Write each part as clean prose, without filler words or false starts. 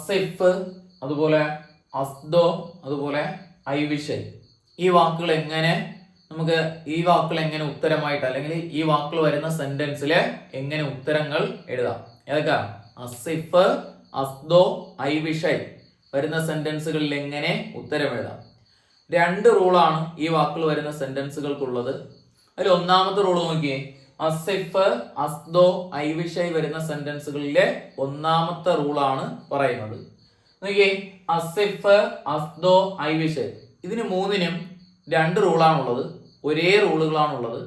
അസിഫ്, അതുപോലെ അസ്ദോ, അതുപോലെ ഐവിഷയ്. ഈ വാക്കുകൾ എങ്ങനെ ഉത്തരമായിട്ട് അല്ലെങ്കിൽ ഈ വാക്കുകൾ വരുന്ന സെന്റൻസിലെ എങ്ങനെ ഉത്തരങ്ങൾ എഴുതാം? ഏതൊക്കെ? അസിഫ്, അസ്ദോ, ഐവിഷയ് വരുന്ന സെന്റൻസുകളിൽ എങ്ങനെ ഉത്തരം എഴുതാം? 2 റൂളാണ് ഈ വാക്കുകൾ വരുന്ന സെന്റൻസുകൾക്കുള്ളത്. അതിൽ ഒന്നാമത്തെ റൂൾ നോക്കിയേ. അസിഫ്, അസ്ദോ, ഐവിഷയ് വരുന്ന സെന്റൻസുകളിലെ ഒന്നാമത്തെ റൂളാണ് പറയുന്നത്. നോക്കിയേ, അസിഫ്, അസ്ദോ, ഐവിഷയ്, ഇതിന് 3നും 2 റൂളാണുള്ളത്. ഒരേ റൂളുകളാണുള്ളത്.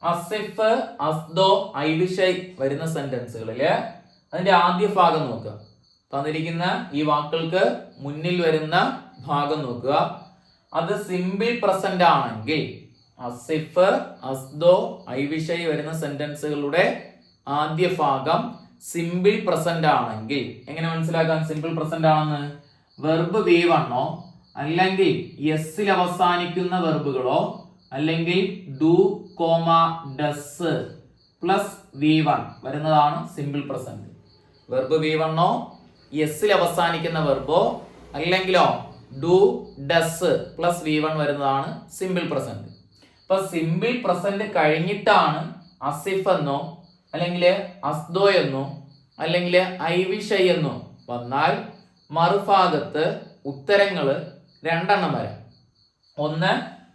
അസിഫ്, അസ്ദോ, ഐവിഷയ് വരുന്ന സെന്റൻസുകളില് അതിന്റെ ആദ്യ ഭാഗം നോക്കുക. തന്നിരിക്കുന്ന ഈ വാക്കുകൾക്ക് മുന്നിൽ വരുന്ന ഭാഗം നോക്കുക. അത് സിമ്പിൾ പ്രസന്റ് ആണെങ്കിൽ, അസിഫ്, അസ്ദോ, ഐവിഷയ് വരുന്ന സെന്റൻസുകളുടെ ആദ്യ ഭാഗം സിമ്പിൾ പ്രസന്റ് ആണെങ്കിൽ എങ്ങനെ മനസ്സിലാക്കാൻ സിമ്പിൾ പ്രസന്റ് ആണെന്ന്? വെർബ് V1 അല്ലെങ്കിൽ എസ്സിൽ അവസാനിക്കുന്ന വെർബുകളോ അല്ലെങ്കിൽ ഡു, ഡസ് പ്ലസ് V1 വരുന്നതാണ് സിമ്പിൾ പ്രസന്റ്. വെർബ് V1 എസ്സിൽ അവസാനിക്കുന്ന വെർബോ അല്ലെങ്കിലോ ഡു, ഡസ് പ്ലസ് V1 വരുന്നതാണ് സിമ്പിൾ പ്രസന്റ്. അപ്പൊ സിമ്പിൾ പ്രസന്റ് കഴിഞ്ഞിട്ടാണ് അസിഫ് എന്നോ അല്ലെങ്കിൽ അസ്ദോ എന്നോ അല്ലെങ്കിൽ ഐവിഷയ് എന്നോ വന്നാൽ മറുഭാഗത്ത് ഉത്തരങ്ങള് 2 വരാം. ഒന്ന്,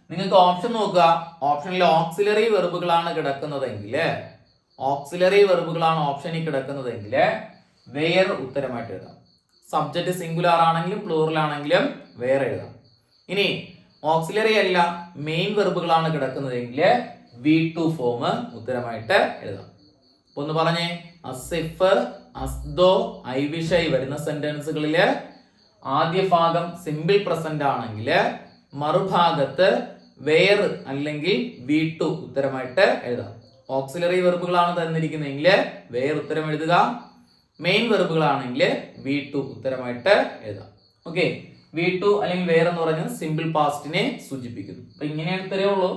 നിങ്ങൾക്ക് ഓപ്ഷൻ നോക്കുക. ഓപ്ഷനിൽ ഓക്സിലറി വെർബുകളാണ് കിടക്കുന്നതെങ്കിൽ ഓപ്ഷനിൽ കിടക്കുന്നതെങ്കിൽ വേറെ ഉത്തരമായിട്ട് എഴുതാം. സബ്ജക്റ്റ് സിംഗുലാർ ആണെങ്കിലും പ്ലൂറൽ ആണെങ്കിലും വേറെ എഴുതാം. ഇനി ഓക്സിലറി അല്ല, മെയിൻ വെർബുകളാണ് കിടക്കുന്നതെങ്കിൽ V2 ഫോം ഉത്തരമായിട്ട് എഴുതാം. ഒന്ന് പറഞ്ഞേ, അസിഫ്, അസ്ദോ, ഐവിഷയ് വരുന്ന സെന്റൻസുകളില് ആദ്യ ഭാഗം സിമ്പിൾ പ്രസന്റ് ആണെങ്കിൽ മറുഭാഗത്ത് വേർ അല്ലെങ്കിൽ V2 ഉത്തരമായിട്ട് എഴുതാം. ഓക്സിലറി വെർബുകളാണ് തന്നിരിക്കുന്നതെങ്കിൽ വേർ ഉത്തരം എഴുതുക. മെയിൻ വെർബുകളാണെങ്കിൽ V2 ഉത്തരമായിട്ട് എഴുതാം. ഓക്കെ, V2 അല്ലെങ്കിൽ വേറെ എന്ന് പറയുന്നത് സിമ്പിൾ പാസ്റ്റിനെ സൂചിപ്പിക്കുന്നു. അപ്പൊ ഇങ്ങനെ ഉത്തരേ ഉള്ളൂ.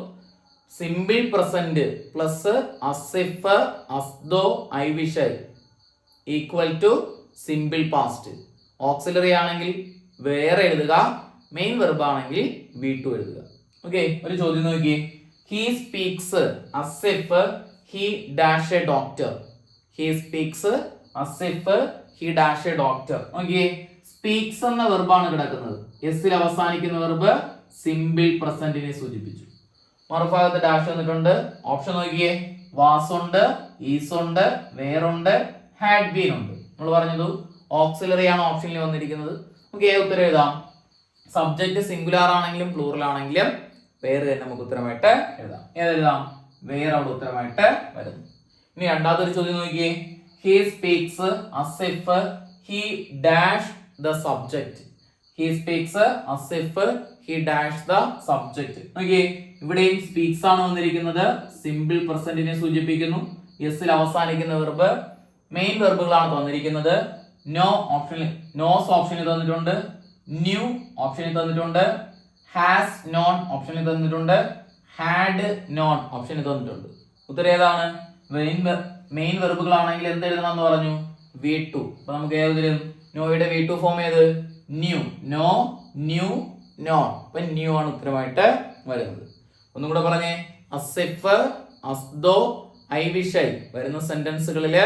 Simple present plus as if, as though, I wish equal to simple past. Auxiliary ആണെങ്കിൽ വേറെ എഴുതുക, മെയിൻ വെർബ് ആണെങ്കിൽ V2 എഴുതുക. ഓക്കെ, ഒരു ചോദ്യം നോക്കിയേ. He speaks Asif he dash A doctor. He speaks Asif he dash A doctor. നോക്കിയേ, സ്പീക്സ് എന്ന വെർബാണ് കിടക്കുന്നത്. എസ്സിൽ അവസാനിക്കുന്ന വെർബ് സിമ്പിൾ പ്രസന്റിനെ സൂചിപ്പിച്ചു. മറുഭാഗത്ത് ഡാഷ് വന്നിട്ടുണ്ട്. ഓപ്ഷൻ നോക്കിയേ. വാസ് ഉണ്ട്, ഈസ് ഉണ്ട്, വേറുണ്ട്, ഹാഡ് ബീൻ ഉണ്ട്. നമ്മൾ പറഞ്ഞത് ഓക്സിലറി ആണ് ഓപ്ഷനിൽ വന്നിരിക്കുന്നത്. നമുക്ക് ഏത് ഉത്തരം എഴുതാം? സബ്ജക്ട് സിംഗുലാർ ആണെങ്കിലും പ്ലൂറൽ ആണെങ്കിലും വേറെ തന്നെ നമുക്ക് ഉത്തരമായിട്ട് എഴുതാം. ഏതെഴുതാം? വേറെ അവിടെ ഉത്തരമായിട്ട് വരുന്നു. ഇനി രണ്ടാമതൊരു ചോദ്യം നോക്കിയേ. He speaks Asif he dash the subject. He speaks as if he dash the subject. നോക്കിയേ, ഇവിടെയും സ്പീക്സ് ആണ് വന്നിരിക്കുന്നത്. സിമ്പിൾ പ്രസന്റിനെ സൂചിപ്പിക്കുന്നു. എസ്സിൽ അവസാനിക്കുന്ന വെർബ് മെയിൻ വെർബുകളാണ് തന്നിരിക്കുന്നത്. നോസ് ഓപ്ഷനിൽ തന്നിട്ടുണ്ട്, ന്യൂ ഓപ്ഷനിൽ തന്നിട്ടുണ്ട്, ഹാസ് നോൺ ഓപ്ഷനിൽ തന്നിട്ടുണ്ട്, ഹാഡ് നോൺ ഓപ്ഷനിൽ തന്നിട്ടുണ്ട്. ഉത്തരം ഏതാണ്? മെയിൻ വെർബുകളാണെങ്കിൽ എന്ത് എഴുതണം എന്ന് പറഞ്ഞു? V2. അപ്പൊ നമുക്ക് ഏതൊരു നോയുടെ V2 ഫോം ഏത്? ന്യൂ. Know, knew, known. അപ്പൊ ന്യൂ ആണ് ഉത്തരമായിട്ട് വരുന്നത്. ഒന്നും കൂടെ പറഞ്ഞേ. അസിഫ്, അസ്ദോ, ഐവിഷയ് വരുന്ന സെന്റൻസുകളില്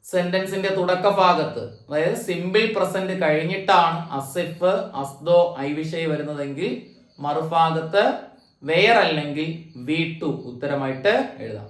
സെന്റൻസിന്റെ തുടക്ക ഭാഗത്ത്, അതായത് സിമ്പിൾ പ്രസന്റ് കഴിഞ്ഞിട്ടാണ് അസിഫ്, അസ്ദോ, ഐവിഷയ് വരുന്നതെങ്കിൽ മറുഭാഗത്ത് വേർ അല്ലെങ്കിൽ V2 ഉത്തരമായിട്ട് എഴുതാം.